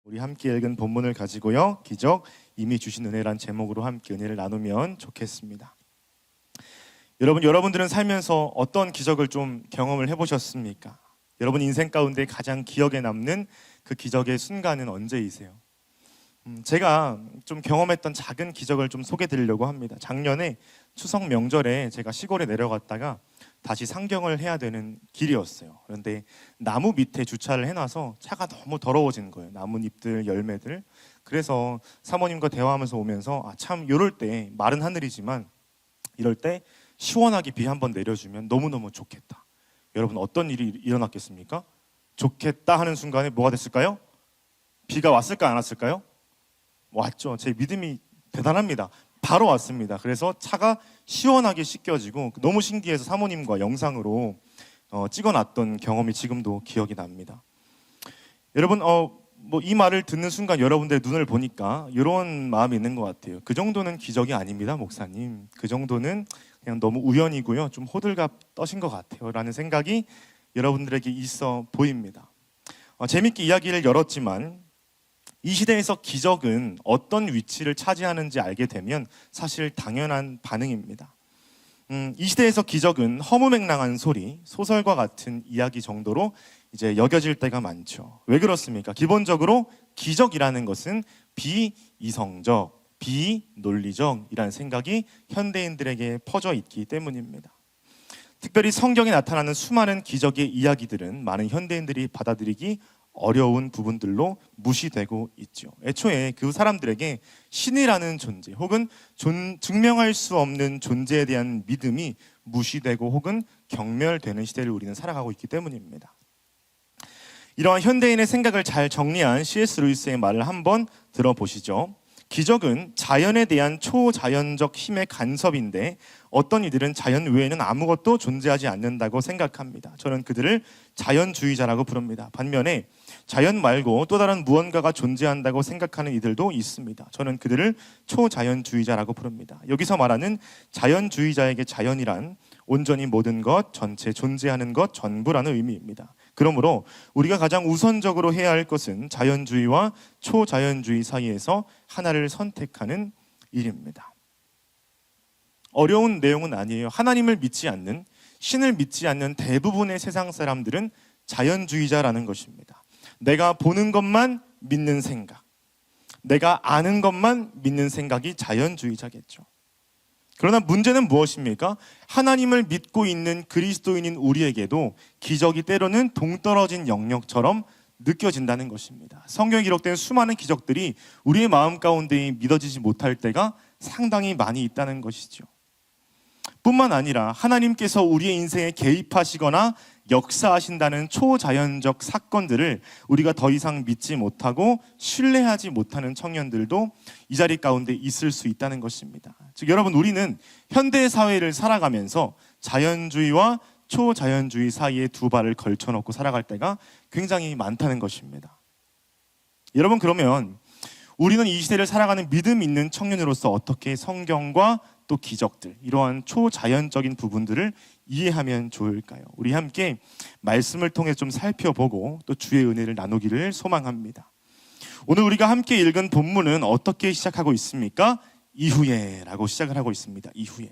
우리 함께 읽은 본문을 가지고요, 기적, 이미 주신 은혜란 제목으로 함께 은혜를 나누면 좋겠습니다. 여러분들은 살면서 어떤 기적을 좀 경험을 해보셨습니까? 여러분 인생 가운데 가장 기억에 남는 그 기적의 순간은 언제이세요? 제가 좀 경험했던 작은 기적을 좀 소개해 드리려고 합니다. 작년에 추석 명절에 제가 시골에 내려갔다가 다시 상경을 해야 되는 길이었어요. 그런데 나무 밑에 주차를 해놔서 차가 너무 더러워진 거예요. 나뭇잎들, 열매들. 그래서 사모님과 대화하면서 오면서 참 이럴 때, 마른 하늘이지만 이럴 때 시원하게 비 한번 내려주면 너무너무 좋겠다. 여러분 어떤 일이 일어났겠습니까? 좋겠다 하는 순간에 뭐가 됐을까요? 비가 왔을까 안 왔을까요? 왔죠. 제 믿음이 대단합니다. 바로 왔습니다. 그래서 차가 시원하게 씻겨지고 너무 신기해서 사모님과 영상으로 찍어놨던 경험이 지금도 기억이 납니다. 여러분 이 말을 듣는 순간 여러분들의 눈을 보니까 이런 마음이 있는 것 같아요. 그 정도는 기적이 아닙니다, 목사님. 그 정도는 그냥 너무 우연이고요, 좀 호들갑 떠신 것 같아요 라는 생각이 여러분들에게 있어 보입니다. 재밌게 이야기를 열었지만 이 시대에서 기적은 어떤 위치를 차지하는지 알게 되면 사실 당연한 반응입니다. 이 시대에서 기적은 허무맹랑한 소리, 소설과 같은 이야기 정도로 이제 여겨질 때가 많죠. 왜 그렇습니까? 기본적으로 기적이라는 것은 비이성적, 비논리적이라는 생각이 현대인들에게 퍼져 있기 때문입니다. 특별히 성경에 나타나는 수많은 기적의 이야기들은 많은 현대인들이 받아들이기 어려운 부분들로 무시되고 있죠. 애초에 그 사람들에게 신이라는 존재 혹은 증명할 수 없는 존재에 대한 믿음이 무시되고 혹은 경멸되는 시대를 우리는 살아가고 있기 때문입니다. 이러한 현대인의 생각을 잘 정리한 C.S. 루이스의 말을 한번 들어보시죠. 기적은 자연에 대한 초자연적 힘의 간섭인데 어떤 이들은 자연 외에는 아무것도 존재하지 않는다고 생각합니다. 저는 그들을 자연주의자라고 부릅니다. 반면에 자연 말고 또 다른 무언가가 존재한다고 생각하는 이들도 있습니다. 저는 그들을 초자연주의자라고 부릅니다. 여기서 말하는 자연주의자에게 자연이란 온전히 모든 것, 전체 존재하는 것, 전부라는 의미입니다. 그러므로 우리가 가장 우선적으로 해야 할 것은 자연주의와 초자연주의 사이에서 하나를 선택하는 일입니다. 어려운 내용은 아니에요. 하나님을 믿지 않는, 신을 믿지 않는 대부분의 세상 사람들은 자연주의자라는 것입니다. 내가 보는 것만 믿는 생각, 내가 아는 것만 믿는 생각이 자연주의자겠죠. 그러나 문제는 무엇입니까? 하나님을 믿고 있는 그리스도인인 우리에게도 기적이 때로는 동떨어진 영역처럼 느껴진다는 것입니다. 성경에 기록된 수많은 기적들이 우리의 마음 가운데 믿어지지 못할 때가 상당히 많이 있다는 것이죠. 뿐만 아니라 하나님께서 우리의 인생에 개입하시거나 역사하신다는 초자연적 사건들을 우리가 더 이상 믿지 못하고 신뢰하지 못하는 청년들도 이 자리 가운데 있을 수 있다는 것입니다. 즉 여러분, 우리는 현대 사회를 살아가면서 자연주의와 초자연주의 사이에 두 발을 걸쳐놓고 살아갈 때가 굉장히 많다는 것입니다. 여러분, 그러면 우리는 이 시대를 살아가는 믿음 있는 청년으로서 어떻게 성경과 또 기적들, 이러한 초자연적인 부분들을 이해하면 좋을까요? 우리 함께 말씀을 통해 좀 살펴보고 또 주의 은혜를 나누기를 소망합니다. 오늘 우리가 함께 읽은 본문은 어떻게 시작하고 있습니까? 이후에 라고 시작을 하고 있습니다. 이후에.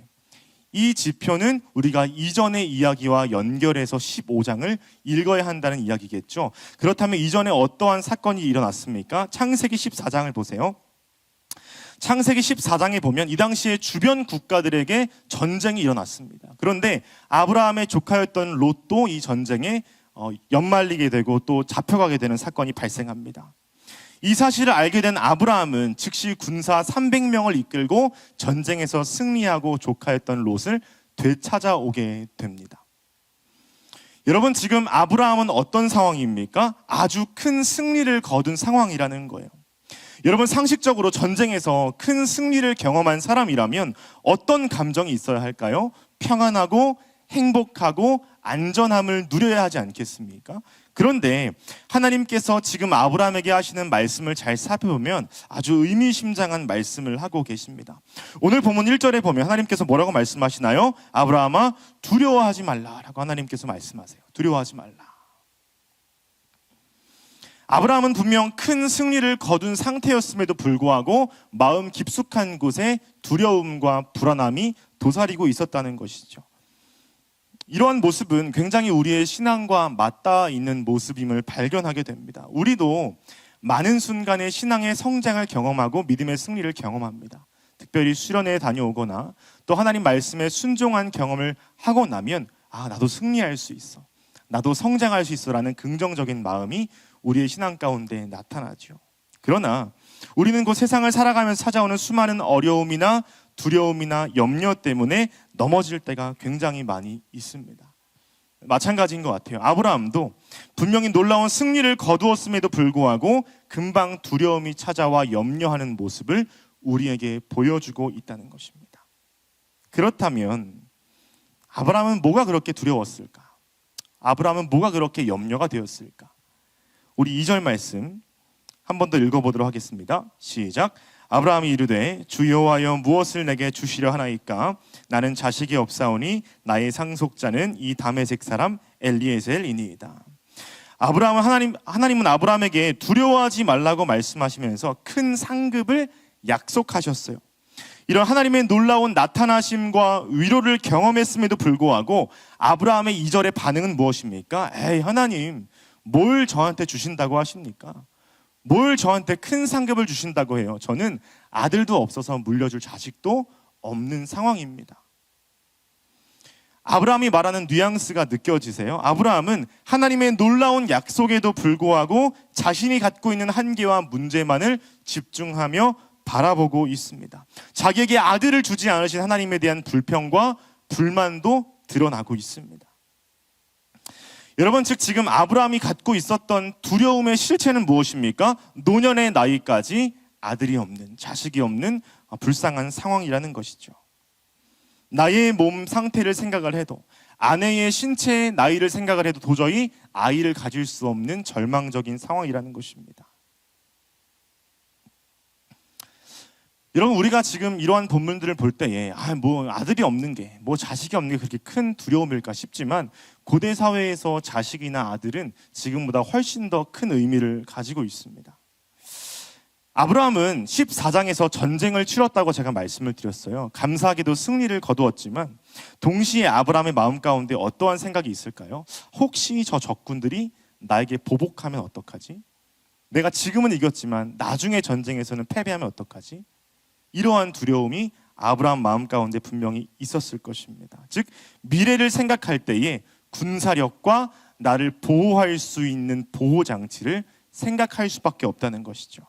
이 지표는 우리가 이전의 이야기와 연결해서 15장을 읽어야 한다는 이야기겠죠. 그렇다면 이전에 어떠한 사건이 일어났습니까? 창세기 14장을 보세요. 창세기 14장에 보면 이 당시에 주변 국가들에게 전쟁이 일어났습니다. 그런데 아브라함의 조카였던 롯도 이 전쟁에 연말리게 되고 또 잡혀가게 되는 사건이 발생합니다. 이 사실을 알게 된 아브라함은 즉시 군사 300명을 이끌고 전쟁에서 승리하고 조카였던 롯을 되찾아오게 됩니다. 여러분, 지금 아브라함은 어떤 상황입니까? 아주 큰 승리를 거둔 상황이라는 거예요. 여러분, 상식적으로 전쟁에서 큰 승리를 경험한 사람이라면 어떤 감정이 있어야 할까요? 평안하고 행복하고 안전함을 누려야 하지 않겠습니까? 그런데 하나님께서 지금 아브라함에게 하시는 말씀을 잘 살펴보면 아주 의미심장한 말씀을 하고 계십니다. 오늘 본문 1절에 보면 하나님께서 뭐라고 말씀하시나요? 아브라함아, 두려워하지 말라라고 하나님께서 말씀하세요. 두려워하지 말라. 아브라함은 분명 큰 승리를 거둔 상태였음에도 불구하고 마음 깊숙한 곳에 두려움과 불안함이 도사리고 있었다는 것이죠. 이러한 모습은 굉장히 우리의 신앙과 맞닿아 있는 모습임을 발견하게 됩니다. 우리도 많은 순간의 신앙의 성장을 경험하고 믿음의 승리를 경험합니다. 특별히 수련회에 다녀오거나 또 하나님 말씀에 순종한 경험을 하고 나면 나도 승리할 수 있어, 나도 성장할 수 있어 라는 긍정적인 마음이 우리의 신앙 가운데 나타나죠. 그러나 우리는 그 세상을 살아가면서 찾아오는 수많은 어려움이나 두려움이나 염려 때문에 넘어질 때가 굉장히 많이 있습니다. 마찬가지인 것 같아요. 아브라함도 분명히 놀라운 승리를 거두었음에도 불구하고 금방 두려움이 찾아와 염려하는 모습을 우리에게 보여주고 있다는 것입니다. 그렇다면 아브라함은 뭐가 그렇게 두려웠을까? 아브라함은 뭐가 그렇게 염려가 되었을까? 우리 2절 말씀 한 번 더 읽어보도록 하겠습니다. 시작. 아브라함이 이르되 주 여호와여 무엇을 내게 주시려 하나이까? 나는 자식이 없사오니 나의 상속자는 이 다메섹 사람 엘리에셀이니이다. 하나님은 아브라함에게 두려워하지 말라고 말씀하시면서 큰 상급을 약속하셨어요. 이런 하나님의 놀라운 나타나심과 위로를 경험했음에도 불구하고 아브라함의 2절의 반응은 무엇입니까? 에이, 하나님 뭘 저한테 주신다고 하십니까? 뭘 저한테 큰 상급을 주신다고 해요? 저는 아들도 없어서 물려줄 자식도 없는 상황입니다. 아브라함이 말하는 뉘앙스가 느껴지세요? 아브라함은 하나님의 놀라운 약속에도 불구하고 자신이 갖고 있는 한계와 문제만을 집중하며 바라보고 있습니다. 자기에게 아들을 주지 않으신 하나님에 대한 불평과 불만도 드러나고 있습니다. 여러분, 즉 지금 아브라함이 갖고 있었던 두려움의 실체는 무엇입니까? 노년의 나이까지 아들이 없는, 자식이 없는 불쌍한 상황이라는 것이죠. 나의 몸 상태를 생각을 해도, 아내의 신체의 나이를 생각을 해도 도저히 아이를 가질 수 없는 절망적인 상황이라는 것입니다. 여러분, 우리가 지금 이러한 본문들을 볼 때에 뭐 아들이 없는 게, 뭐 자식이 없는 게 그렇게 큰 두려움일까 싶지만 고대 사회에서 자식이나 아들은 지금보다 훨씬 더 큰 의미를 가지고 있습니다. 아브라함은 14장에서 전쟁을 치렀다고 제가 말씀을 드렸어요. 감사하게도 승리를 거두었지만 동시에 아브라함의 마음 가운데 어떠한 생각이 있을까요? 혹시 저 적군들이 나에게 보복하면 어떡하지? 내가 지금은 이겼지만 나중에 전쟁에서는 패배하면 어떡하지? 이러한 두려움이 아브라함 마음 가운데 분명히 있었을 것입니다. 즉 미래를 생각할 때에 군사력과 나를 보호할 수 있는 보호장치를 생각할 수밖에 없다는 것이죠.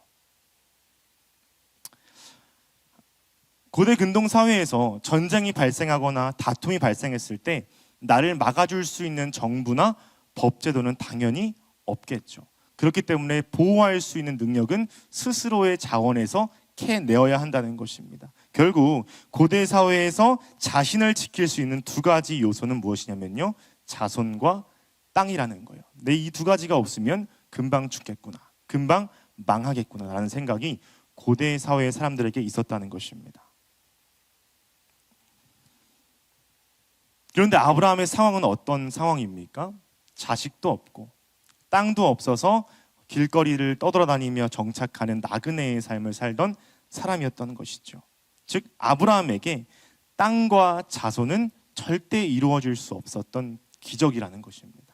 고대 근동사회에서 전쟁이 발생하거나 다툼이 발생했을 때 나를 막아줄 수 있는 정부나 법제도는 당연히 없겠죠. 그렇기 때문에 보호할 수 있는 능력은 스스로의 자원에서 캐내어야 한다는 것입니다. 결국 고대 사회에서 자신을 지킬 수 있는 두 가지 요소는 무엇이냐면요, 자손과 땅이라는 거예요. 내 이 두 가지가 없으면 금방 죽겠구나, 금방 망하겠구나 라는 생각이 고대 사회의 사람들에게 있었다는 것입니다. 그런데 아브라함의 상황은 어떤 상황입니까? 자식도 없고 땅도 없어서 길거리를 떠돌아다니며 정착하는 나그네의 삶을 살던 사람이었던 것이죠. 즉 아브라함에게 땅과 자손은 절대 이루어질 수 없었던 기적이라는 것입니다.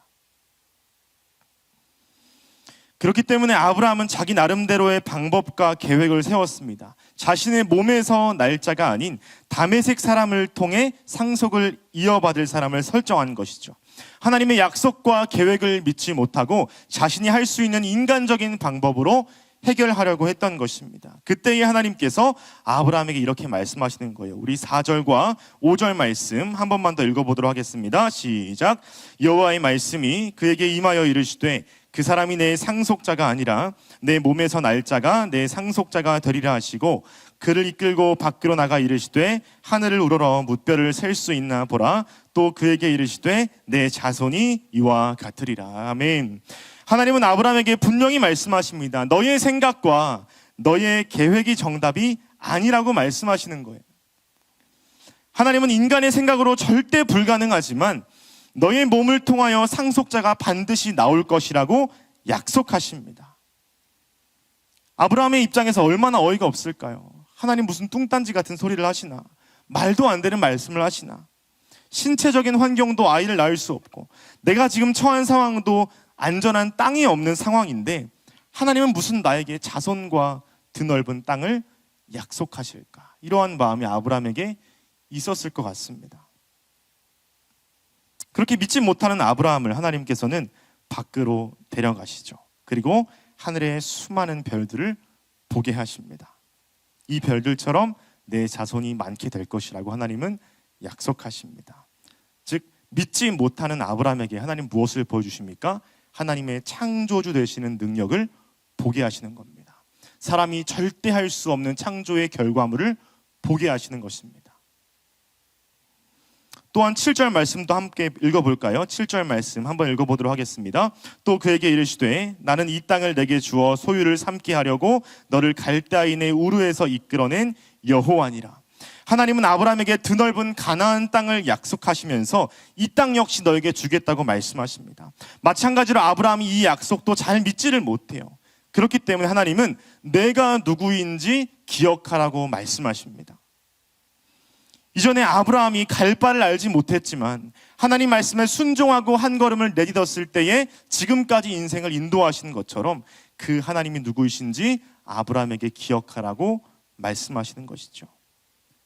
그렇기 때문에 아브라함은 자기 나름대로의 방법과 계획을 세웠습니다. 자신의 몸에서 날짜가 아닌 다메섹 사람을 통해 상속을 이어받을 사람을 설정한 것이죠. 하나님의 약속과 계획을 믿지 못하고 자신이 할 수 있는 인간적인 방법으로 해결하려고 했던 것입니다. 그때에 하나님께서 아브라함에게 이렇게 말씀하시는 거예요. 우리 4절과 5절 말씀 한 번만 더 읽어보도록 하겠습니다. 시작. 여호와의 말씀이 그에게 임하여 이르시되 그 사람이 내 상속자가 아니라 내 몸에서 날짜가 내 상속자가 되리라 하시고 그를 이끌고 밖으로 나가 이르시되 하늘을 우러러 뭇별을 셀 수 있나 보라. 또 그에게 이르시되 내 자손이 이와 같으리라. 아멘. 하나님은 아브라함에게 분명히 말씀하십니다. 너의 생각과 너의 계획이 정답이 아니라고 말씀하시는 거예요. 하나님은 인간의 생각으로 절대 불가능하지만 너의 몸을 통하여 상속자가 반드시 나올 것이라고 약속하십니다. 아브라함의 입장에서 얼마나 어이가 없을까요? 하나님 무슨 뚱딴지 같은 소리를 하시나? 말도 안 되는 말씀을 하시나? 신체적인 환경도 아이를 낳을 수 없고 내가 지금 처한 상황도 안전한 땅이 없는 상황인데 하나님은 무슨 나에게 자손과 드넓은 땅을 약속하실까? 이러한 마음이 아브라함에게 있었을 것 같습니다. 그렇게 믿지 못하는 아브라함을 하나님께서는 밖으로 데려가시죠. 그리고 하늘의 수많은 별들을 보게 하십니다. 이 별들처럼 내 자손이 많게 될 것이라고 하나님은 약속하십니다. 즉 믿지 못하는 아브라함에게 하나님 무엇을 보여주십니까? 하나님의 창조주 되시는 능력을 보게 하시는 겁니다. 사람이 절대 할 수 없는 창조의 결과물을 보게 하시는 것입니다. 또한 7절 말씀도 함께 읽어볼까요? 7절 말씀 한번 읽어보도록 하겠습니다. 또 그에게 이르시되 나는 이 땅을 내게 주어 소유를 삼게 하려고 너를 갈대아인의 우르에서 이끌어낸 여호와니라. 하나님은 아브라함에게 드넓은 가나안 땅을 약속하시면서 이 땅 역시 너에게 주겠다고 말씀하십니다. 마찬가지로 아브라함이 이 약속도 잘 믿지를 못해요. 그렇기 때문에 하나님은 내가 누구인지 기억하라고 말씀하십니다. 이전에 아브라함이 갈 바를 알지 못했지만 하나님 말씀에 순종하고 한 걸음을 내딛었을 때에 지금까지 인생을 인도하시는 것처럼 그 하나님이 누구이신지 아브라함에게 기억하라고 말씀하시는 것이죠.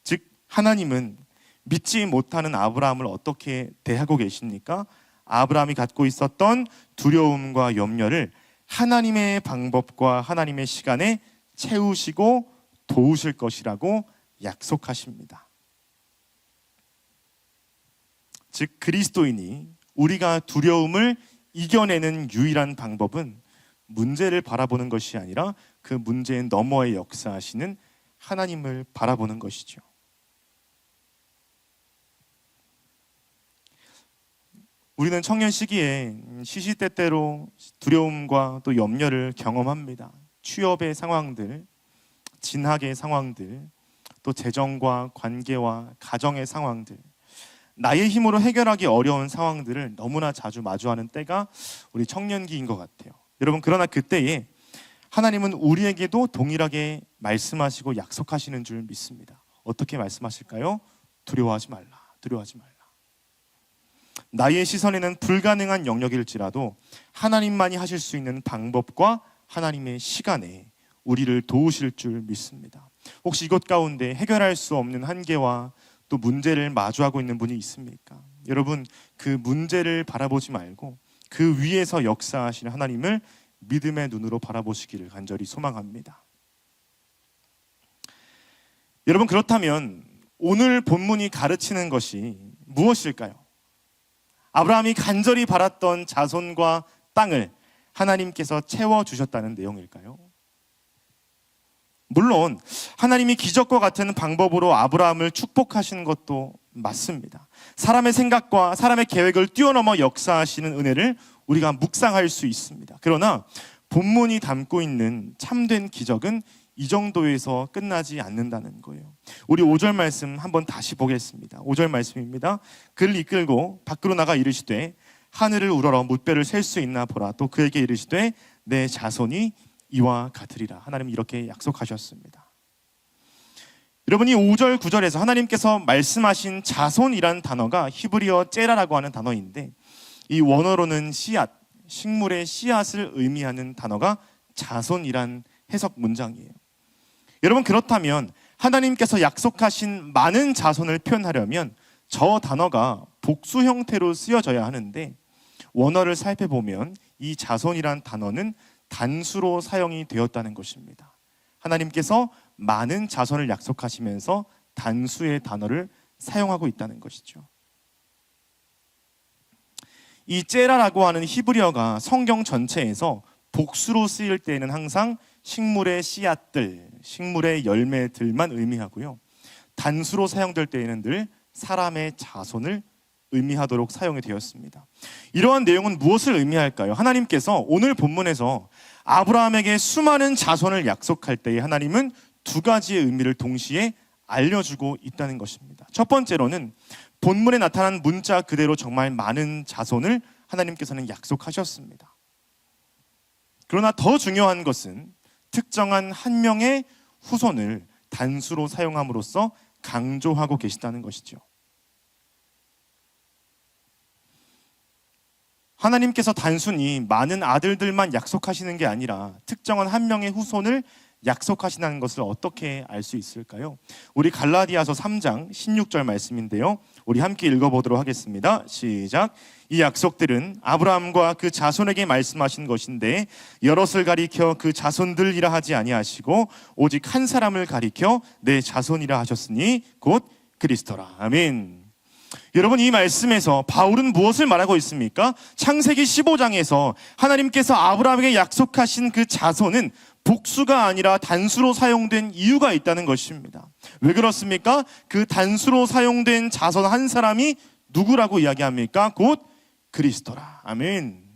즉 하나님은 믿지 못하는 아브라함을 어떻게 대하고 계십니까? 아브라함이 갖고 있었던 두려움과 염려를 하나님의 방법과 하나님의 시간에 채우시고 도우실 것이라고 약속하십니다. 즉 그리스도인이 우리가 두려움을 이겨내는 유일한 방법은 문제를 바라보는 것이 아니라 그 문제의 너머에 역사하시는 하나님을 바라보는 것이죠. 우리는 청년 시기에 시시때때로 두려움과 또 염려를 경험합니다. 취업의 상황들, 진학의 상황들, 또 재정과 관계와 가정의 상황들, 나의 힘으로 해결하기 어려운 상황들을 너무나 자주 마주하는 때가 우리 청년기인 것 같아요. 여러분, 그러나 그때에 하나님은 우리에게도 동일하게 말씀하시고 약속하시는 줄 믿습니다. 어떻게 말씀하실까요? 두려워하지 말라, 두려워하지 말라. 나의 시선에는 불가능한 영역일지라도 하나님만이 하실 수 있는 방법과 하나님의 시간에 우리를 도우실 줄 믿습니다. 혹시 이것 가운데 해결할 수 없는 한계와 또 문제를 마주하고 있는 분이 있습니까? 여러분, 그 문제를 바라보지 말고 그 위에서 역사하시는 하나님을 믿음의 눈으로 바라보시기를 간절히 소망합니다. 여러분, 그렇다면 오늘 본문이 가르치는 것이 무엇일까요? 아브라함이 간절히 바랐던 자손과 땅을 하나님께서 채워주셨다는 내용일까요? 물론 하나님이 기적과 같은 방법으로 아브라함을 축복하시는 것도 맞습니다. 사람의 생각과 사람의 계획을 뛰어넘어 역사하시는 은혜를 우리가 묵상할 수 있습니다. 그러나 본문이 담고 있는 참된 기적은 이 정도에서 끝나지 않는다는 거예요. 우리 5절 말씀 한번 다시 보겠습니다. 5절 말씀입니다. 그를 이끌고 밖으로 나가 이르시되 하늘을 우러러 뭇별을 셀 수 있나 보라. 또 그에게 이르시되 내 자손이 이와 같으리라. 하나님은 이렇게 약속하셨습니다. 여러분, 이 5절 9절에서 하나님께서 말씀하신 자손이란 단어가 히브리어 째라라고 하는 단어인데 이 원어로는 씨앗, 식물의 씨앗을 의미하는 단어가 자손이란 해석 문장이에요. 여러분, 그렇다면 하나님께서 약속하신 많은 자손을 표현하려면 저 단어가 복수 형태로 쓰여져야 하는데 원어를 살펴보면 이 자손이란 단어는 단수로 사용이 되었다는 것입니다. 하나님께서 많은 자손을 약속하시면서 단수의 단어를 사용하고 있다는 것이죠. 이 째라라고 하는 히브리어가 성경 전체에서 복수로 쓰일 때에는 항상 식물의 씨앗들, 식물의 열매들만 의미하고요. 단수로 사용될 때에는 늘 사람의 자손을 의미하도록 사용이 되었습니다. 이러한 내용은 무엇을 의미할까요? 하나님께서 오늘 본문에서 아브라함에게 수많은 자손을 약속할 때에 하나님은 두 가지의 의미를 동시에 알려주고 있다는 것입니다. 첫 번째로는 본문에 나타난 문자 그대로 정말 많은 자손을 하나님께서는 약속하셨습니다. 그러나 더 중요한 것은 특정한 한 명의 후손을 단수로 사용함으로써 강조하고 계시다는 것이죠. 하나님께서 단순히 많은 아들들만 약속하시는 게 아니라 특정한 한 명의 후손을 약속하시는 것을 어떻게 알 수 있을까요? 우리 갈라디아서 3장 16절 말씀인데요, 우리 함께 읽어보도록 하겠습니다. 시작. 이 약속들은 아브라함과 그 자손에게 말씀하신 것인데 여럿을 가리켜 그 자손들이라 하지 아니하시고 오직 한 사람을 가리켜 내 자손이라 하셨으니 곧 그리스도라. 아멘. 여러분, 이 말씀에서 바울은 무엇을 말하고 있습니까? 창세기 15장에서 하나님께서 아브라함에게 약속하신 그 자손은 복수가 아니라 단수로 사용된 이유가 있다는 것입니다. 왜 그렇습니까? 그 단수로 사용된 자손 한 사람이 누구라고 이야기합니까? 곧 그리스도라. 아멘.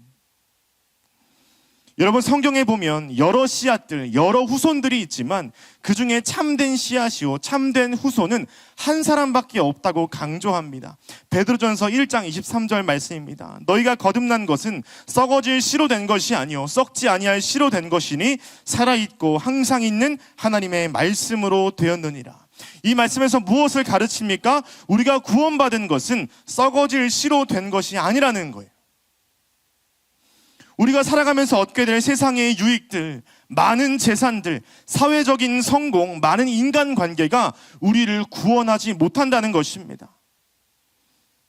여러분, 성경에 보면 여러 씨앗들, 여러 후손들이 있지만 그 중에 참된 씨앗이요 참된 후손은 한 사람밖에 없다고 강조합니다. 베드로전서 1장 23절 말씀입니다. 너희가 거듭난 것은 썩어질 씨로 된 것이 아니요 썩지 아니할 씨로 된 것이니 살아있고 항상 있는 하나님의 말씀으로 되었느니라. 이 말씀에서 무엇을 가르칩니까? 우리가 구원받은 것은 썩어질 씨로 된 것이 아니라는 거예요. 우리가 살아가면서 얻게 될 세상의 유익들, 많은 재산들, 사회적인 성공, 많은 인간관계가 우리를 구원하지 못한다는 것입니다.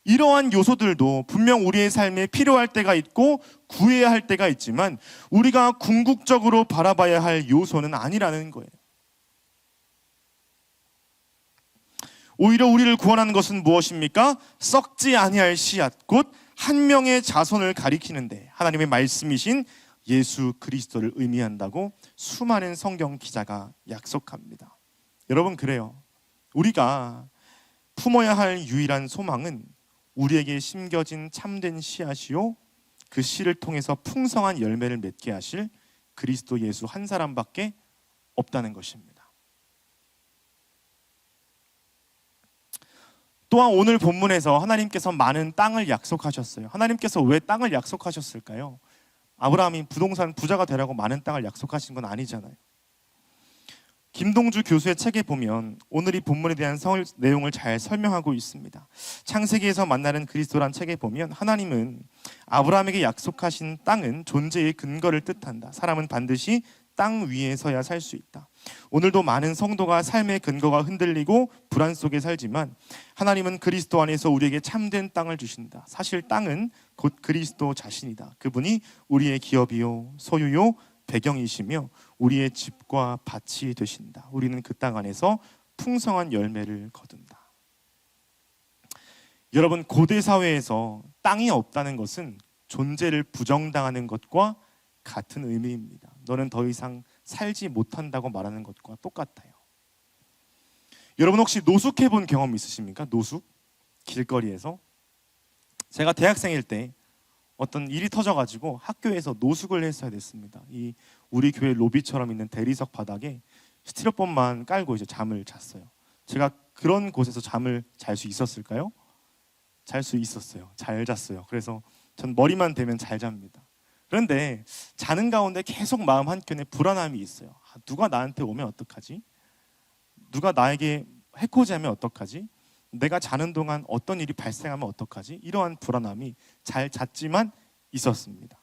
이러한 요소들도 분명 우리의 삶에 필요할 때가 있고 구해야 할 때가 있지만 우리가 궁극적으로 바라봐야 할 요소는 아니라는 거예요. 오히려 우리를 구원하는 것은 무엇입니까? 썩지 아니할 씨앗, 곧 한 명의 자손을 가리키는데 하나님의 말씀이신 예수 그리스도를 의미한다고 수많은 성경 기자가 약속합니다. 여러분, 그래요. 우리가 품어야 할 유일한 소망은 우리에게 심겨진 참된 씨앗이요 그 씨를 통해서 풍성한 열매를 맺게 하실 그리스도 예수 한 사람밖에 없다는 것입니다. 또한 오늘 본문에서 하나님께서 많은 땅을 약속하셨어요. 하나님께서 왜 땅을 약속하셨을까요? 아브라함이 부동산 부자가 되라고 많은 땅을 약속하신 건 아니잖아요. 김동주 교수의 책에 보면 오늘 이 본문에 대한 내용을 잘 설명하고 있습니다. 창세기에서 만나는 그리스도란 책에 보면 하나님은 아브라함에게 약속하신 땅은 존재의 근거를 뜻한다. 사람은 반드시 땅 위에 서야 살 수 있다. 오늘도 많은 성도가 삶의 근거가 흔들리고 불안 속에 살지만 하나님은 그리스도 안에서 우리에게 참된 땅을 주신다. 사실 땅은 곧 그리스도 자신이다. 그분이 우리의 기업이요 소유요 배경이시며 우리의 집과 밭이 되신다. 우리는 그 땅 안에서 풍성한 열매를 거둔다. 여러분, 고대 사회에서 땅이 없다는 것은 존재를 부정당하는 것과 같은 의미입니다. 너는 더 이상 살지 못한다고 말하는 것과 똑같아요. 여러분, 혹시 노숙해 본 경험 있으십니까? 노숙? 길거리에서? 제가 대학생일 때 어떤 일이 터져가지고 학교에서 노숙을 했어야 됐습니다. 이 우리 교회 로비처럼 있는 대리석 바닥에 스티로폼만 깔고 이제 잠을 잤어요. 제가 그런 곳에서 잠을 잘 수 있었을까요? 잘 수 있었어요. 잘 잤어요. 그래서 전 머리만 대면 잘 잡니다. 그런데 자는 가운데 계속 마음 한켠에 불안함이 있어요. 누가 나한테 오면 어떡하지? 누가 나에게 해코지하면 어떡하지? 내가 자는 동안 어떤 일이 발생하면 어떡하지? 이러한 불안함이 잘 잤지만 있었습니다.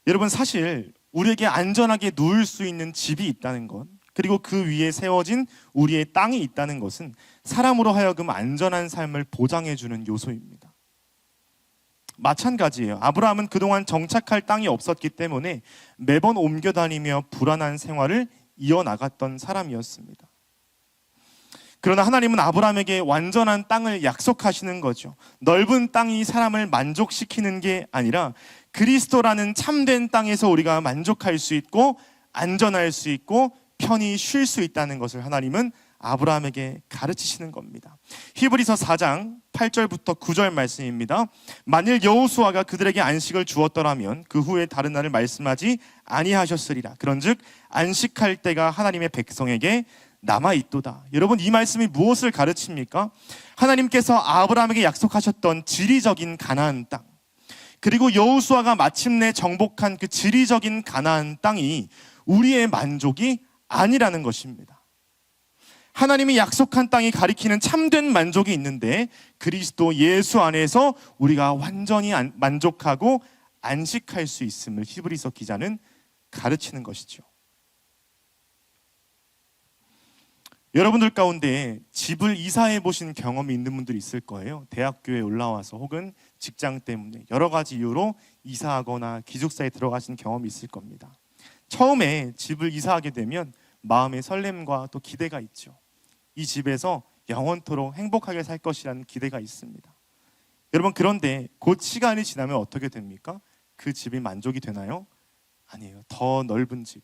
여러분, 사실 우리에게 안전하게 누울 수 있는 집이 있다는 것, 그리고 그 위에 세워진 우리의 땅이 있다는 것은 사람으로 하여금 안전한 삶을 보장해주는 요소입니다. 마찬가지예요. 아브라함은 그동안 정착할 땅이 없었기 때문에 매번 옮겨 다니며 불안한 생활을 이어나갔던 사람이었습니다. 그러나 하나님은 아브라함에게 완전한 땅을 약속하시는 거죠. 넓은 땅이 사람을 만족시키는 게 아니라 그리스도라는 참된 땅에서 우리가 만족할 수 있고 안전할 수 있고 편히 쉴 수 있다는 것을 하나님은 아브라함에게 가르치시는 겁니다. 히브리서 4장 8절부터 9절 말씀입니다. 만일 여호수아가 그들에게 안식을 주었더라면 그 후에 다른 날을 말씀하지 아니하셨으리라. 그런즉 안식할 때가 하나님의 백성에게 남아있도다. 여러분, 이 말씀이 무엇을 가르칩니까? 하나님께서 아브라함에게 약속하셨던 지리적인 가나안 땅, 그리고 여호수아가 마침내 정복한 그 지리적인 가나안 땅이 우리의 만족이 아니라는 것입니다. 하나님이 약속한 땅이 가리키는 참된 만족이 있는데 그리스도 예수 안에서 우리가 완전히 만족하고 안식할 수 있음을 히브리서 기자는 가르치는 것이죠. 여러분들 가운데 집을 이사해 보신 경험이 있는 분들이 있을 거예요. 대학교에 올라와서 혹은 직장 때문에 여러 가지 이유로 이사하거나 기숙사에 들어가신 경험이 있을 겁니다. 처음에 집을 이사하게 되면 마음의 설렘과 또 기대가 있죠. 이 집에서 영원토록 행복하게 살 것이라는 기대가 있습니다. 여러분, 그런데 곧 시간이 지나면 어떻게 됩니까? 그 집이 만족이 되나요? 아니에요. 더 넓은 집,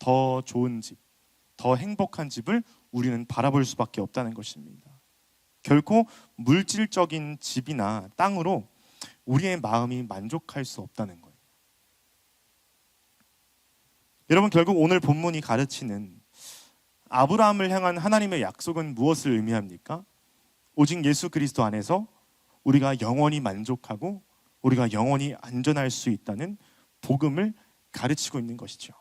더 좋은 집, 더 행복한 집을 우리는 바라볼 수밖에 없다는 것입니다. 결코 물질적인 집이나 땅으로 우리의 마음이 만족할 수 없다는 거예요. 여러분, 결국 오늘 본문이 가르치는 아브라함을 향한 하나님의 약속은 무엇을 의미합니까? 오직 예수 그리스도 안에서 우리가 영원히 만족하고 우리가 영원히 안전할 수 있다는 복음을 가르치고 있는 것이죠.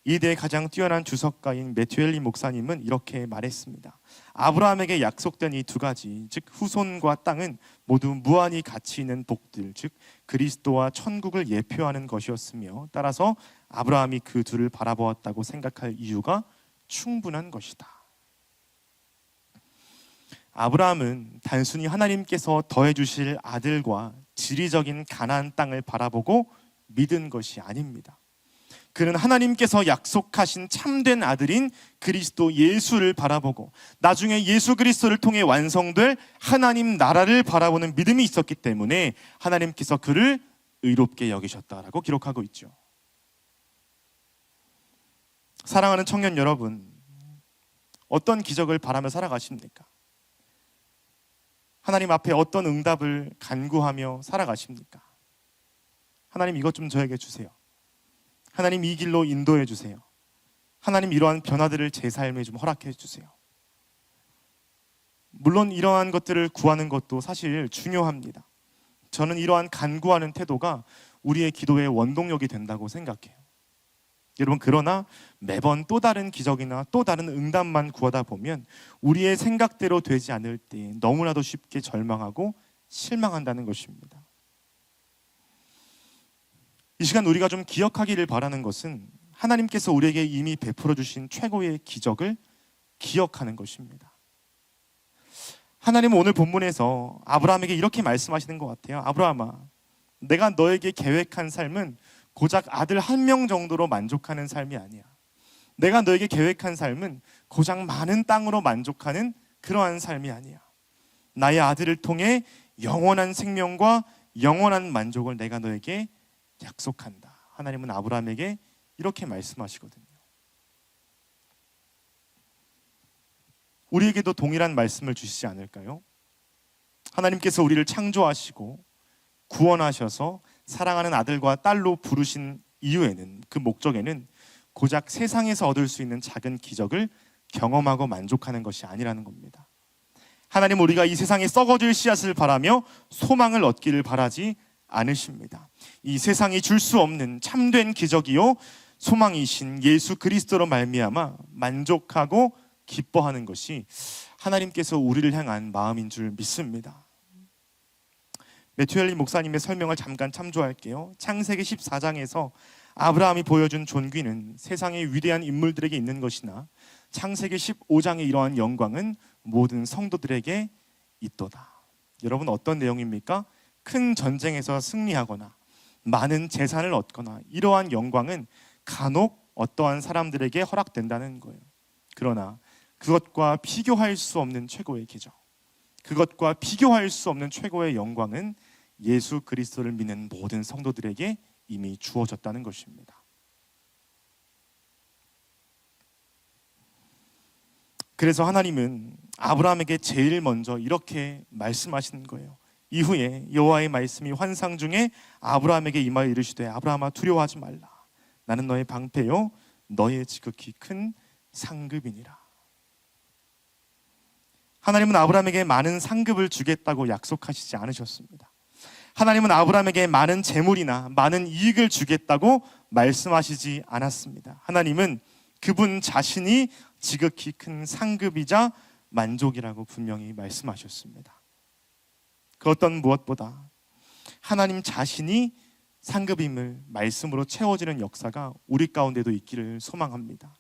이 대의 가장 뛰어난 주석가인 매튜 헨리 목사님은 이렇게 말했습니다. 아브라함에게 약속된 이 두 가지, 즉 후손과 땅은 모두 무한히 가치 있는 복들, 즉 그리스도와 천국을 예표하는 것이었으며 따라서 아브라함이 그 둘을 바라보았다고 생각할 이유가 충분한 것이다. 아브라함은 단순히 하나님께서 더해 주실 아들과 지리적인 가나안 땅을 바라보고 믿은 것이 아닙니다. 그는 하나님께서 약속하신 참된 아들인 그리스도 예수를 바라보고 나중에 예수 그리스도를 통해 완성될 하나님 나라를 바라보는 믿음이 있었기 때문에 하나님께서 그를 의롭게 여기셨다라고 기록하고 있죠. 사랑하는 청년 여러분, 어떤 기적을 바라며 살아가십니까? 하나님 앞에 어떤 응답을 간구하며 살아가십니까? 하나님, 이것 좀 저에게 주세요. 하나님, 이 길로 인도해 주세요. 하나님, 이러한 변화들을 제 삶에 좀 허락해 주세요. 물론 이러한 것들을 구하는 것도 사실 중요합니다. 저는 이러한 간구하는 태도가 우리의 기도의 원동력이 된다고 생각해요. 여러분, 그러나 매번 또 다른 기적이나 또 다른 응답만 구하다 보면 우리의 생각대로 되지 않을 때 너무나도 쉽게 절망하고 실망한다는 것입니다. 이 시간 우리가 좀 기억하기를 바라는 것은 하나님께서 우리에게 이미 베풀어 주신 최고의 기적을 기억하는 것입니다. 하나님은 오늘 본문에서 아브라함에게 이렇게 말씀하시는 것 같아요. 아브라함아, 내가 너에게 계획한 삶은 고작 아들 한 명 정도로 만족하는 삶이 아니야. 내가 너에게 계획한 삶은 고작 많은 땅으로 만족하는 그러한 삶이 아니야. 나의 아들을 통해 영원한 생명과 영원한 만족을 내가 너에게 약속한다. 하나님은 아브라함에게 이렇게 말씀하시거든요. 우리에게도 동일한 말씀을 주시지 않을까요? 하나님께서 우리를 창조하시고 구원하셔서 사랑하는 아들과 딸로 부르신 이유에는, 그 목적에는 고작 세상에서 얻을 수 있는 작은 기적을 경험하고 만족하는 것이 아니라는 겁니다. 하나님은 우리가 이 세상에 썩어질 씨앗을 바라며 소망을 얻기를 바라지 않으십니다. 이 세상이 줄 수 없는 참된 기적이요 소망이신 예수 그리스도로 말미암아 만족하고 기뻐하는 것이 하나님께서 우리를 향한 마음인 줄 믿습니다. 매튜 헨리 목사님의 설명을 잠깐 참조할게요. 창세기 14장에서 아브라함이 보여준 존귀는 세상의 위대한 인물들에게 있는 것이나 창세기 15장의 이러한 영광은 모든 성도들에게 있도다. 여러분, 어떤 내용입니까? 큰 전쟁에서 승리하거나 많은 재산을 얻거나 이러한 영광은 간혹 어떠한 사람들에게 허락된다는 거예요. 그러나 그것과 비교할 수 없는 최고의 기적, 그것과 비교할 수 없는 최고의 영광은 예수 그리스도를 믿는 모든 성도들에게 이미 주어졌다는 것입니다. 그래서 하나님은 아브라함에게 제일 먼저 이렇게 말씀하시는 거예요. 이후에 여호와의 말씀이 환상 중에 아브라함에게 임하여 이르시되 아브라함아 두려워하지 말라. 나는 너의 방패요 너의 지극히 큰 상급이니라. 하나님은 아브라함에게 많은 상급을 주겠다고 약속하시지 않으셨습니다. 하나님은 아브라함에게 많은 재물이나 많은 이익을 주겠다고 말씀하시지 않았습니다. 하나님은 그분 자신이 지극히 큰 상급이자 만족이라고 분명히 말씀하셨습니다. 그 어떤 무엇보다 하나님 자신이 상급임을 말씀으로 채워지는 역사가 우리 가운데도 있기를 소망합니다.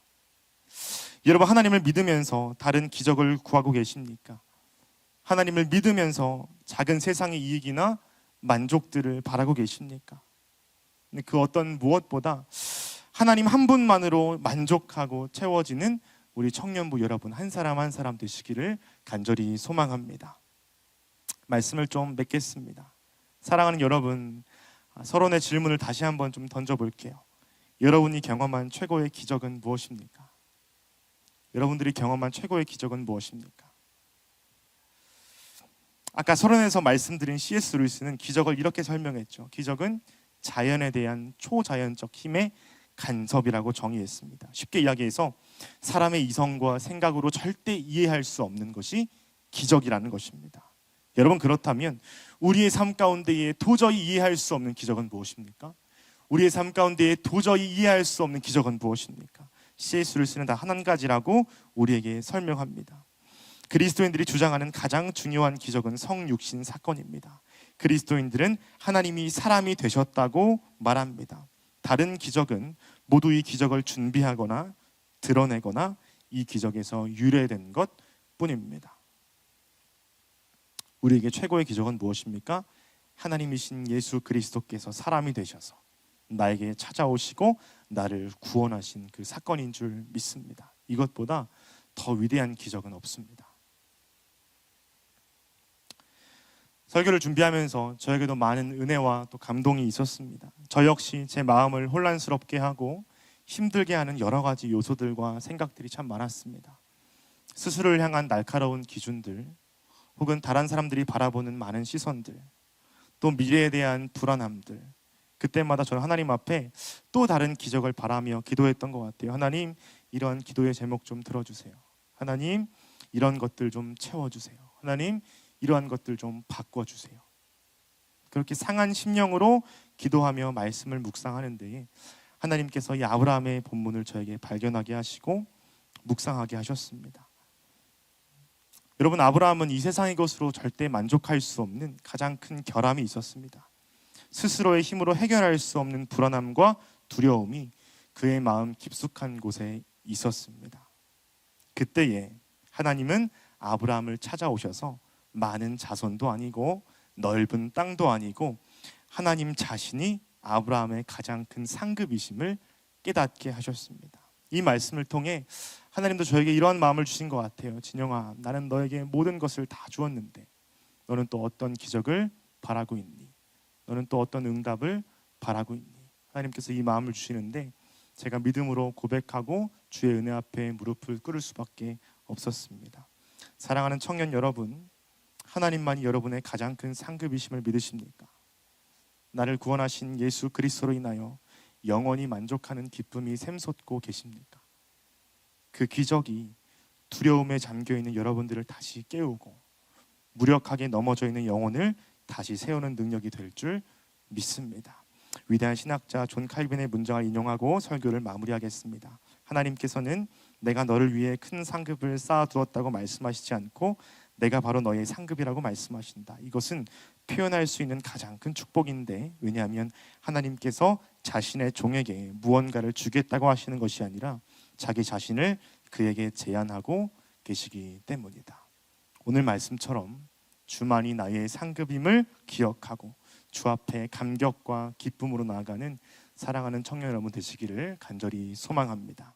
여러분, 하나님을 믿으면서 다른 기적을 구하고 계십니까? 하나님을 믿으면서 작은 세상의 이익이나 만족들을 바라고 계십니까? 근데 그 어떤 무엇보다 하나님 한 분만으로 만족하고 채워지는 우리 청년부 여러분 한 사람 한 사람 되시기를 간절히 소망합니다. 말씀을 좀 맺겠습니다. 사랑하는 여러분, 서론의 질문을 다시 한번 좀 던져볼게요. 여러분이 경험한 최고의 기적은 무엇입니까? 여러분들이 경험한 최고의 기적은 무엇입니까? 아까 서론에서 말씀드린 C.S. 루이스는 기적을 이렇게 설명했죠. 기적은 자연에 대한 초자연적 힘의 간섭이라고 정의했습니다. 쉽게 이야기해서 사람의 이성과 생각으로 절대 이해할 수 없는 것이 기적이라는 것입니다. 여러분, 그렇다면 우리의 삶 가운데에 도저히 이해할 수 없는 기적은 무엇입니까? 우리의 삶 가운데에 도저히 이해할 수 없는 기적은 무엇입니까? C.S. 루이스는 다 한 가지라고 우리에게 설명합니다. 그리스도인들이 주장하는 가장 중요한 기적은 성육신 사건입니다. 그리스도인들은 하나님이 사람이 되셨다고 말합니다. 다른 기적은 모두 이 기적을 준비하거나 드러내거나 이 기적에서 유래된 것 뿐입니다. 우리에게 최고의 기적은 무엇입니까? 하나님이신 예수 그리스도께서 사람이 되셔서 나에게 찾아오시고 나를 구원하신 그 사건인 줄 믿습니다. 이것보다 더 위대한 기적은 없습니다. 설교를 준비하면서 저에게도 많은 은혜와 또 감동이 있었습니다. 저 역시 제 마음을 혼란스럽게 하고 힘들게 하는 여러 가지 요소들과 생각들이 참 많았습니다. 스스로를 향한 날카로운 기준들, 혹은 다른 사람들이 바라보는 많은 시선들, 또 미래에 대한 불안함들, 그때마다 저는 하나님 앞에 또 다른 기적을 바라며 기도했던 것 같아요. 하나님, 이런 기도의 제목 좀 들어주세요. 하나님, 이런 것들 좀 채워주세요. 하나님, 이러한 것들 좀 바꿔주세요. 그렇게 상한 심령으로 기도하며 말씀을 묵상하는 데에 하나님께서 이 아브라함의 본문을 저에게 발견하게 하시고 묵상하게 하셨습니다. 여러분, 아브라함은 이 세상의 것으로 절대 만족할 수 없는 가장 큰 결함이 있었습니다. 스스로의 힘으로 해결할 수 없는 불안함과 두려움이 그의 마음 깊숙한 곳에 있었습니다. 그때에 하나님은 아브라함을 찾아오셔서 많은 자손도 아니고 넓은 땅도 아니고 하나님 자신이 아브라함의 가장 큰 상급이심을 깨닫게 하셨습니다. 이 말씀을 통해 하나님도 저에게 이러한 마음을 주신 것 같아요. 진영아, 나는 너에게 모든 것을 다 주었는데 너는 또 어떤 기적을 바라고 있니? 너는 또 어떤 응답을 바라고 있니? 하나님께서 이 마음을 주시는데 제가 믿음으로 고백하고 주의 은혜 앞에 무릎을 꿇을 수밖에 없었습니다. 사랑하는 청년 여러분, 하나님만이 여러분의 가장 큰 상급이심을 믿으십니까? 나를 구원하신 예수 그리스도로 인하여 영원히 만족하는 기쁨이 샘솟고 계십니까? 그 기적이 두려움에 잠겨있는 여러분들을 다시 깨우고 무력하게 넘어져 있는 영혼을 다시 세우는 능력이 될 줄 믿습니다. 위대한 신학자 존 칼빈의 문장을 인용하고 설교를 마무리하겠습니다. 하나님께서는 내가 너를 위해 큰 상급을 쌓아두었다고 말씀하시지 않고 내가 바로 너의 상급이라고 말씀하신다. 이것은 표현할 수 있는 가장 큰 축복인데, 왜냐하면 하나님께서 자신의 종에게 무언가를 주겠다고 하시는 것이 아니라 자기 자신을 그에게 제안하고 계시기 때문이다. 오늘 말씀처럼 주만이 나의 상급임을 기억하고 주 앞에 감격과 기쁨으로 나아가는 사랑하는 청년 여러분 되시기를 간절히 소망합니다.